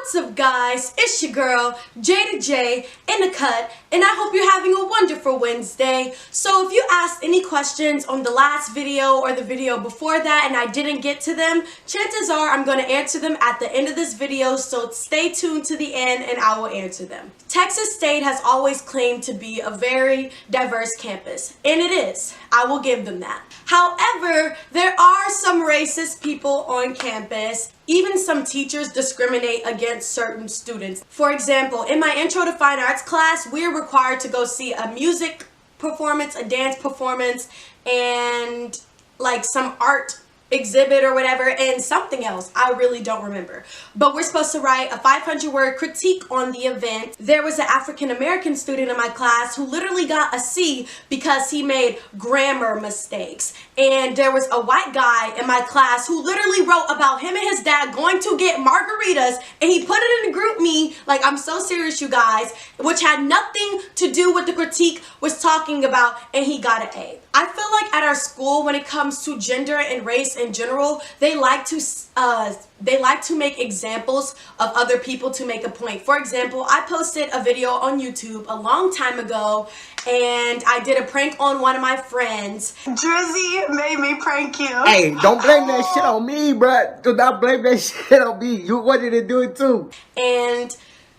What's up, guys? It's your girl J to J in the cut, and I hope you're having a wonderful Wednesday. So if you asked any questions on the last video or the video before that and I didn't get to them, chances are I'm going to answer them at the end of this video, so stay tuned to the end and I will answer them. Texas State has always claimed to be a very diverse campus, and it is. I will give them that. However, there are some racist people on campus. Even some teachers discriminate against certain students. For example, in my Intro to Fine Arts class, we're required to go see a music performance, a dance performance, and like some art exhibit or whatever, and something else. I really don't remember. But we're supposed to write a 500-word critique on the event. There was an African-American student in my class who literally got a C because he made grammar mistakes. And there was a white guy in my class who literally wrote about him and his dad going to get margaritas, and he put it in the group me, like, I'm so serious, you guys, which had nothing to do with the critique was talking about, and he got an A. I feel like at our school, when it comes to gender and race in general, they like to make examples of other people to make a point. For example, I posted a video on YouTube a long time ago, and I did a prank on one of my friends. Drizzy made me prank you. Hey, don't blame that shit on me, bruh. Do not blame that shit on me. You wanted to do it too. And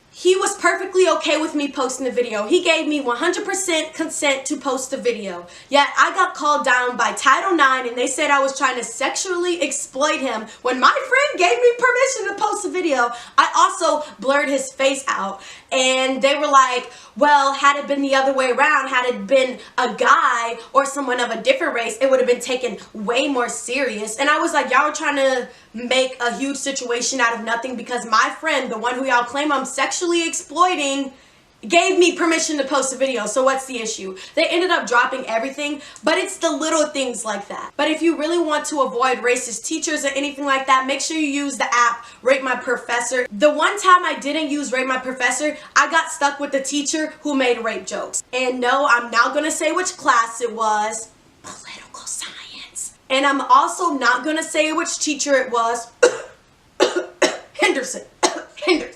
he was perfectly okay with me posting the video. He gave me 100% consent to post the video. Yet I got called down by Title IX, and they said I was trying to sexually exploit him when my friend gave me permission to post the video. I also blurred his face out, and they were like, well, had it been the other way around, had it been a guy or someone of a different race, it would have been taken way more serious. And I was like, y'all are trying to make a huge situation out of nothing because my friend, the one who y'all claim I'm sexually exploiting, gave me permission to post a video. So what's the issue? They ended up dropping everything, but it's the little things like that. But if you really want to avoid racist teachers or anything like that, make sure you use the app Rate My Professor. The one time I didn't use Rate My Professor, I got stuck with the teacher who made rape jokes. And no, I'm not gonna say which class it was. Political science. And I'm also not gonna say which teacher it was. Henderson. Henderson.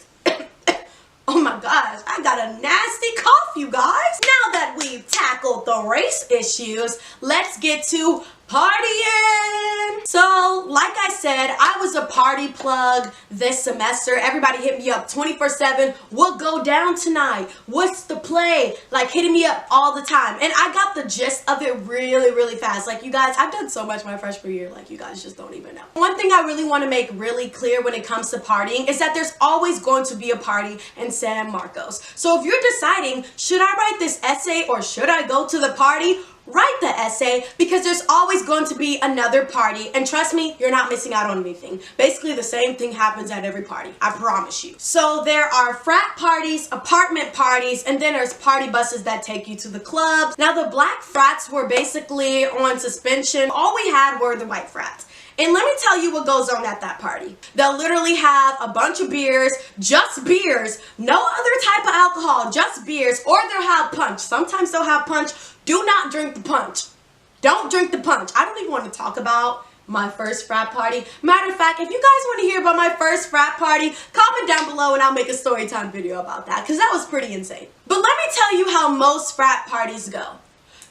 Oh my gosh, I got a nasty cough, you guys. Now that we've tackled the race issues, let's get to partying. So, like I said, I was a party plug this semester. Everybody hit me up 24/7. What go down tonight? What's the play? Like, hitting me up all the time. And I got the gist of it really, really fast. Like, you guys, I've done so much my freshman year, like, you guys just don't even know. One thing I really want to make really clear when it comes to partying is that there's always going to be a party in San Marcos. So if you're deciding, should I write this essay or should I go to the party? Write the essay, because there's always going to be another party, and trust me, you're not missing out on anything. Basically, the same thing happens at every party, I promise you. So there are frat parties, apartment parties, and then there's party buses that take you to the clubs. Now, the black frats were basically on suspension. All we had were the white frats. And let me tell you what goes on at that party. They'll literally have a bunch of beers, just beers, no other type of alcohol, just beers, or they'll have punch. Sometimes they'll have punch. Do not drink the punch. Don't drink the punch. I don't even want to talk about my first frat party. Matter of fact, if you guys want to hear about my first frat party, comment down below and I'll make a story time video about that, because that was pretty insane. But let me tell you how most frat parties go.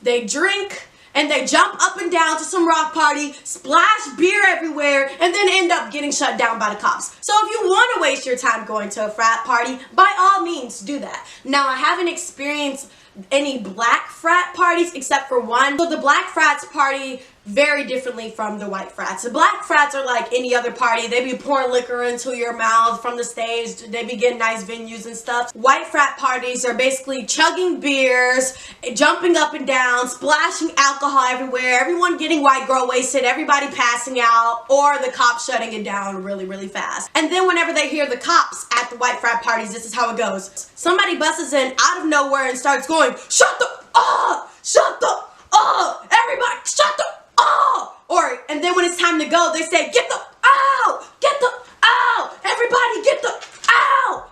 They drink, and they jump up and down to some rock party, splash beer everywhere, and then end up getting shut down by the cops. So if you want to waste your time going to a frat party, by all means do that. Now, I haven't experienced any black frat parties except for one. So the black frats party very differently from the white frats. The black frats are like any other party. They be pouring liquor into your mouth from the stage. They be getting nice venues and stuff. White frat parties are basically chugging beers, jumping up and down, splashing alcohol everywhere, everyone getting white girl wasted, everybody passing out, or the cops shutting it down really, really fast. And then whenever they hear the cops at the white frat parties, this is how it goes. Somebody busts in out of nowhere and starts going, shut the up! Shut the up! Everybody, shut the and then when it's time to go, they say, get the out! Get the out! Everybody get the out!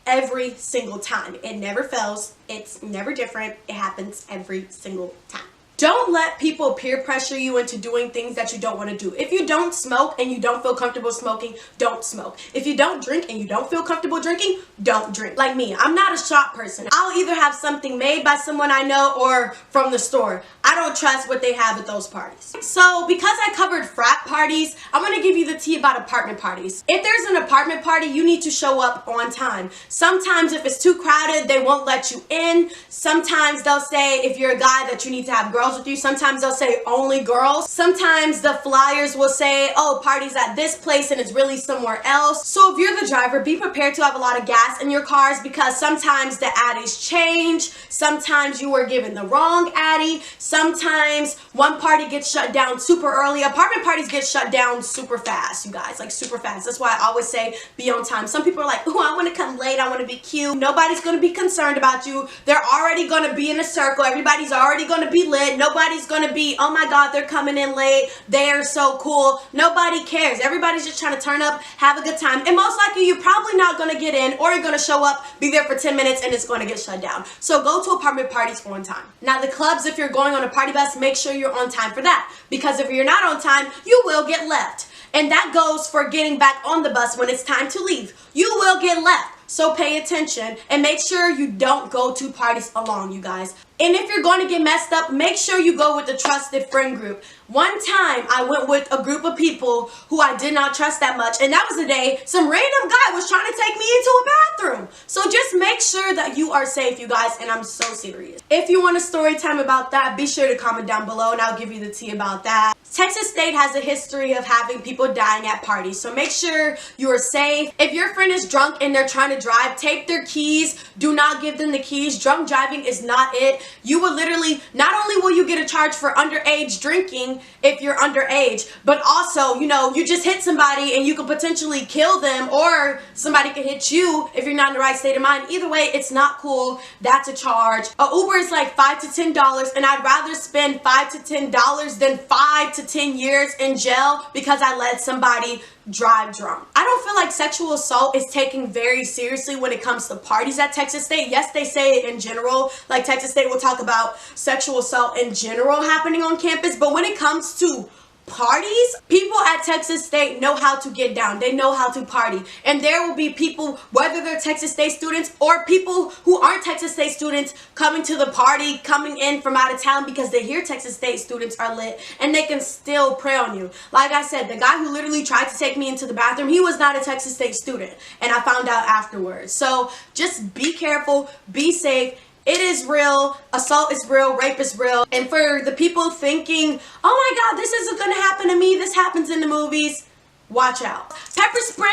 Every single time. It never fails. It's never different. It happens every single time. Don't let people peer pressure you into doing things that you don't want to do. If you don't smoke and you don't feel comfortable smoking, don't smoke. If you don't drink and you don't feel comfortable drinking, don't drink. Like me, I'm not a shot person. I'll either have something made by someone I know or from the store. I don't trust what they have at those parties. So because I covered frat parties, I'm going to give you the tea about apartment parties. If there's an apartment party, you need to show up on time. Sometimes if it's too crowded, they won't let you in. Sometimes they'll say if you're a guy that you need to have girls with you. Sometimes they'll say only girls. Sometimes the flyers will say, oh, party's at this place and it's really somewhere else. So if you're the driver, be prepared to have a lot of gas in your cars because sometimes the addies change. Sometimes you were given the wrong addy. Sometimes one party gets shut down super early. Apartment parties get shut down super fast, you guys, like super fast. That's why I always say be on time. Some people are like, oh, I want to come late. I want to be cute. Nobody's going to be concerned about you. They're already going to be in a circle. Everybody's already going to be lit. Nobody's going to be, oh my God, they're coming in late. They're so cool. Nobody cares. Everybody's just trying to turn up, have a good time. And most likely you're probably not going to get in or you're going to show up, be there for 10 minutes and it's going to get shut down. So go to apartment parties on time. Now the clubs, if you're going on a party bus, make sure you're on time for that. Because if you're not on time, you will get left. And that goes for getting back on the bus when it's time to leave. You will get left. So pay attention and make sure you don't go to parties alone, you guys. And if you're going to get messed up, make sure you go with a trusted friend group. One time I went with a group of people who I did not trust that much, and that was the day some random guy was trying to take me into a bathroom. So just make sure that you are safe, you guys, and I'm so serious. If you want a story time about that, be sure to comment down below and I'll give you the tea about that. Texas State has a history of having people dying at parties, so make sure you are safe. If your friend is drunk and they're trying to drive, take their keys. Do not give them the keys. Drunk driving is not it. You will literally, not only will you get a charge for underage drinking if you're underage, but also, you know, you just hit somebody and you could potentially kill them, or somebody could hit you if you're not in the right state of mind. Either way, it's not cool. That's a charge. A Uber is like $5 to $10, and I'd rather spend $5 to $10 than 5 to 10 years in jail because I let somebody drive drunk. I don't feel like sexual assault is taken very seriously when it comes to parties at Texas State. Yes, they say it in general, like Texas State will talk about sexual assault in general happening on campus, but when it comes to parties, people at Texas State know how to get down. They know how to party. And there will be people, whether they're Texas State students or people who aren't Texas State students, coming to the party, coming in from out of town because they hear Texas State students are lit and they can still prey on you. Like I said, the guy who literally tried to take me into the bathroom, he was not a Texas State student, and I found out afterwards. So just be careful, be safe. It is real. Assault is real. Rape is real. And for the people thinking, oh my God, this isn't going to happen to me. This happens in the movies. Watch out. Pepper spray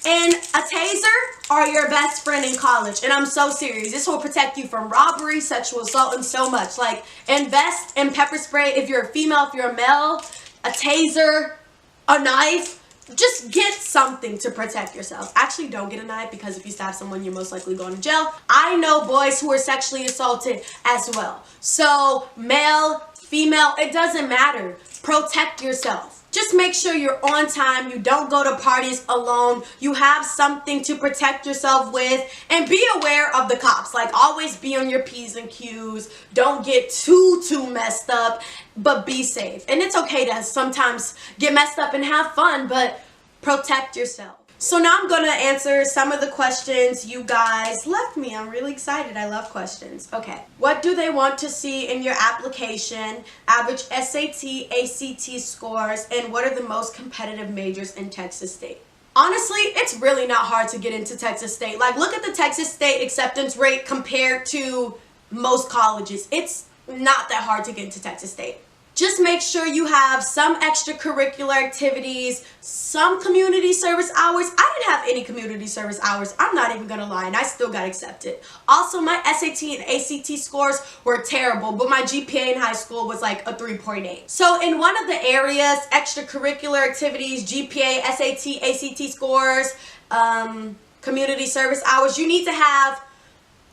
and a taser are your best friend in college. And I'm so serious. This will protect you from robbery, sexual assault, and so much. Like, invest in pepper spray if you're a female, if you're a male, a taser, a knife. Just get something to protect yourself. Actually, don't get a knife because if you stab someone, you're most likely going to jail. I know boys who are sexually assaulted as well. So, male, female, it doesn't matter. Protect yourself. Just make sure you're on time. You don't go to parties alone. You have something to protect yourself with. And be aware of the cops. Like, always be on your P's and Q's. Don't get too messed up. But be safe. And it's okay to sometimes get messed up and have fun. But protect yourself. So now I'm going to answer some of the questions you guys left me. I'm really excited. I love questions. Okay. What do they want to see in your application? Average SAT, ACT scores, and what are the most competitive majors in Texas State? Honestly, it's really not hard to get into Texas State. Like, look at the Texas State acceptance rate compared to most colleges. It's not that hard to get into Texas State. Just make sure you have some extracurricular activities, some community service hours. I didn't have any community service hours. I'm not even going to lie, and I still got accepted. Also, my SAT and ACT scores were terrible, but my GPA in high school was like a 3.8. So in one of the areas, extracurricular activities, GPA, SAT, ACT scores, community service hours, you need to have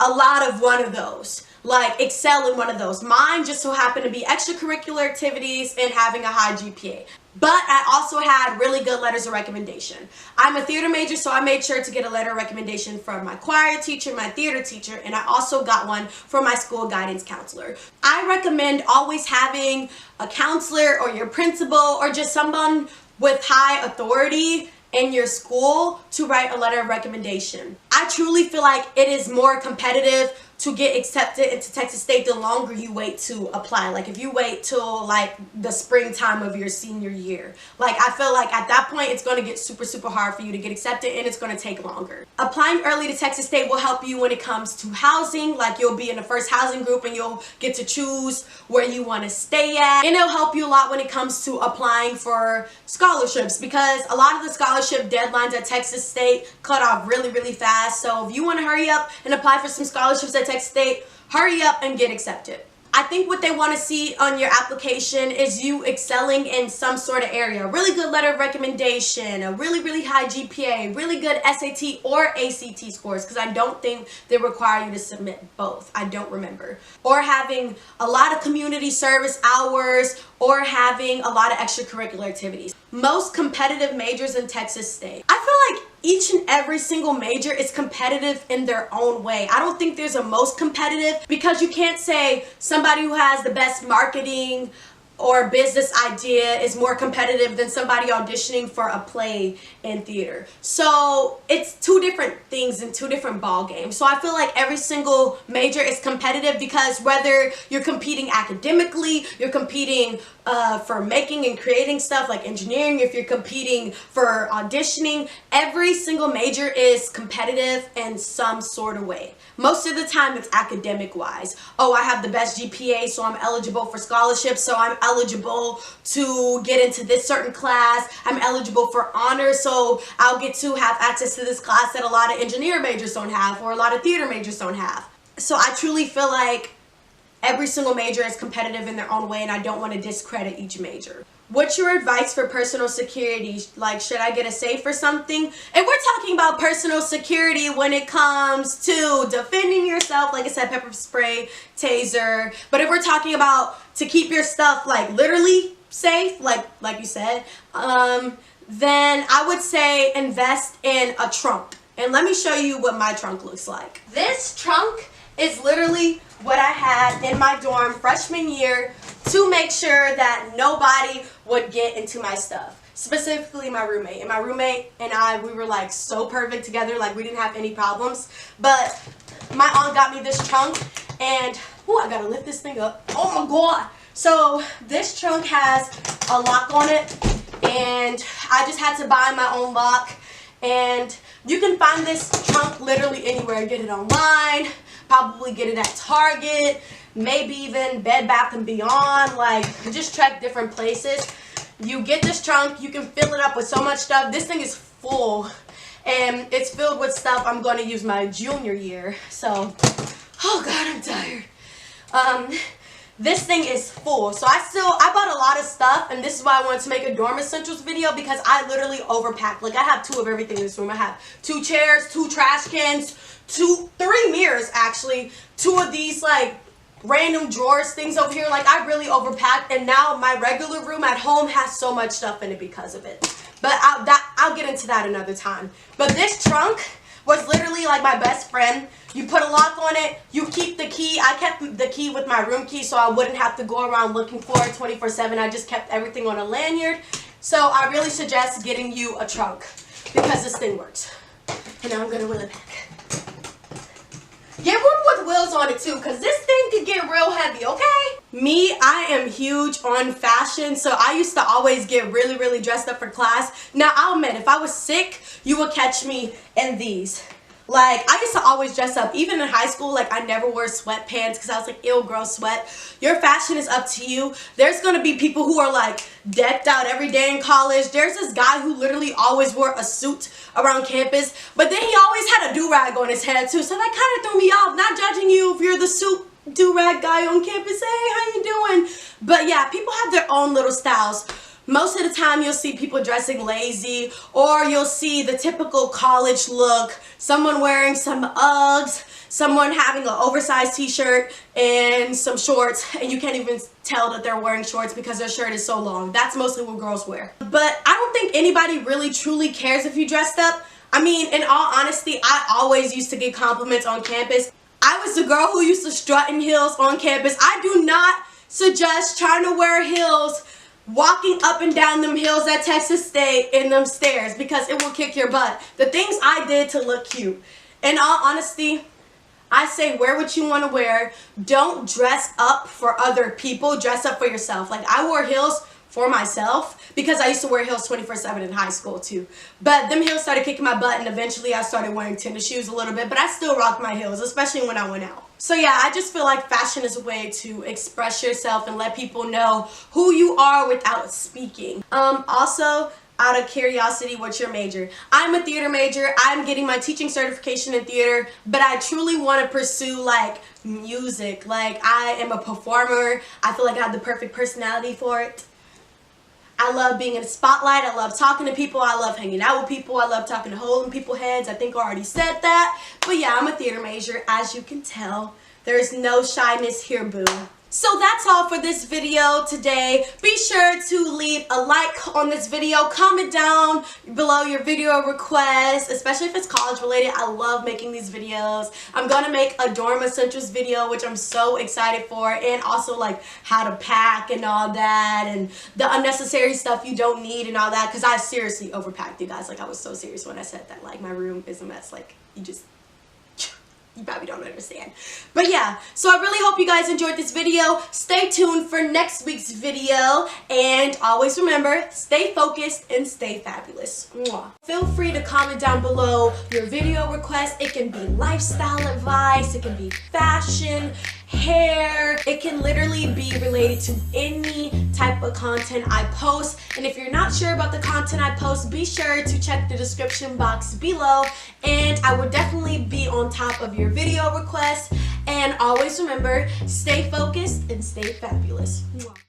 a lot of one of those. Like, excel in one of those. Mine just so happened to be extracurricular activities and having a high GPA. But I also had really good letters of recommendation. I'm a theater major, so I made sure to get a letter of recommendation from my choir teacher, my theater teacher, and I also got one from my school guidance counselor. I recommend always having a counselor or your principal or just someone with high authority in your school to write a letter of recommendation. I truly feel like it is more competitive to get accepted into Texas State the longer you wait to apply. Like if you wait till like the springtime of your senior year, like I feel like at that point it's going to get super hard for you to get accepted, and it's going to take longer. Applying early to Texas State will help you when it comes to housing. Like you'll be in the first housing group and you'll get to choose where you want to stay at, and it'll help you a lot when it comes to applying for scholarships, because a lot of the scholarship deadlines at Texas State cut off really fast. So if you want to hurry up and apply for some scholarships at Texas State, hurry up and get accepted. I think what they want to see on your application is you excelling in some sort of area. A really good letter of recommendation, a really high GPA, really good SAT or ACT scores, because I don't think they require you to submit both. I don't remember. Or having a lot of community service hours, or having a lot of extracurricular activities. Most competitive majors in Texas State. I feel like each and every single major is competitive in their own way. I don't think there's a most competitive, because you can't say somebody who has the best marketing or business idea is more competitive than somebody auditioning for a play in theater. So it's two different things and two different ball games. So I feel like every single major is competitive, because whether you're competing academically, you're competing for making and creating stuff like engineering, if you're competing for auditioning, every single major is competitive in some sort of way. Most of the time it's academic wise. Oh, I have the best GPA, so I'm eligible for scholarships, so I'm eligible to get into this certain class. I'm eligible for honors, so I'll get to have access to this class that a lot of engineer majors don't have, or a lot of theater majors don't have. So I truly feel like every single major is competitive in their own way, and I don't want to discredit each major. What's your advice for personal security? Like, should I get a safe or something? And we're talking about personal security when it comes to defending yourself, like I said, pepper spray, taser. But if we're talking about to keep your stuff like literally safe, like you said, then I would say invest in a trunk. And let me show you what my trunk looks like. This trunk is literally what I had in my dorm freshman year to make sure that nobody would get into my stuff. Specifically my roommate. And my roommate and I, we were like so perfect together, like we didn't have any problems. But my aunt got me this trunk, and oh, I gotta lift this thing up. Oh my god. So this trunk has a lock on it, and I just had to buy my own lock. And you can find this trunk literally anywhere. Get it online, probably get it at Target, maybe even Bed Bath & Beyond. Like, just check different places. You get this trunk, you can fill it up with so much stuff. This thing is full, and it's filled with stuff I'm going to use my junior year. So, oh god, I'm tired. This thing is full. So I bought a lot of stuff, and this is why I wanted to make a dorm essentials video, because I literally overpacked. Like, I have 2 of everything in this room. I have 2 chairs, 2 trash cans, 3 mirrors actually, 2 of these like random drawers things over here. Like, I really overpacked, and now my regular room at home has so much stuff in it because of it. But I'll get into that another time. But this trunk was literally like my best friend. You put a lock on it, you keep the key. I kept the key with my room key so I wouldn't have to go around looking for it 24/7. I just kept everything on a lanyard. So I really suggest getting you a trunk, because this thing works. And now I'm gonna wheel it back. Get one with wheels on it too, because this thing could get real heavy, okay? Me, I am huge on fashion, so I used to always get really dressed up for class. Now, I'll admit, if I was sick, you would catch me in these. Like, I used to always dress up. Even in high school, like, I never wore sweatpants because I was like, ew, girl, sweat. Your fashion is up to you. There's going to be people who are, like, decked out every day in college. There's this guy who literally always wore a suit around campus, but then he always had a do-rag on his head, too. So that kind of threw me off. Not judging you if you're the suit do-rag guy on campus. Hey, how you doing? But, yeah, people have their own little styles. Most of the time you'll see people dressing lazy, or you'll see the typical college look, someone wearing some Uggs, someone having an oversized t-shirt and some shorts, and you can't even tell that they're wearing shorts because their shirt is so long. That's mostly what girls wear. But I don't think anybody really truly cares if you dressed up. I mean, in all honesty, I always used to get compliments on campus. I was the girl who used to strut in heels on campus. I do not suggest trying to wear heels walking up and down them hills at Texas State in them stairs, because it will kick your butt. The things I did to look cute. In all honesty, I say wear what you want to wear. Don't dress up for other people. Dress up for yourself. Like, I wore heels for myself because I used to wear heels 24/7 in high school too. But them heels started kicking my butt, and eventually I started wearing tennis shoes a little bit, but I still rock my heels, especially when I went out. So yeah, I just feel like fashion is a way to express yourself and let people know who you are without speaking. Also, out of curiosity, what's your major? I'm a theater major. I'm getting my teaching certification in theater, but I truly want to pursue like music. Like, I am a performer. I feel like I have the perfect personality for it. I love being in the spotlight. I love talking to people. I love hanging out with people. I love talking to holes in people's heads. I think I already said that. But yeah, I'm a theater major, as you can tell. There's no shyness here, boo. So that's all for this video today. Be sure to leave a like on this video. Comment down below your video requests, especially if it's college related. I love making these videos. I'm gonna make a dorm essentials video, which I'm so excited for, and also like how to pack and all that, and the unnecessary stuff you don't need and all that, because I seriously overpacked, you guys. Like, I was so serious when I said that. Like, my room is a mess. Like, you probably don't understand. But yeah, so I really hope you guys enjoyed this video. Stay tuned for next week's video, and always remember, stay focused and stay fabulous. Mwah. Feel free to comment down below your video requests. It can be lifestyle advice, it can be fashion, hair, it can literally be related to any type of content I post. And if you're not sure about the content I post, be sure to check the description box below, and I will definitely be on top of your video requests. And always remember, stay focused and stay fabulous. Mwah.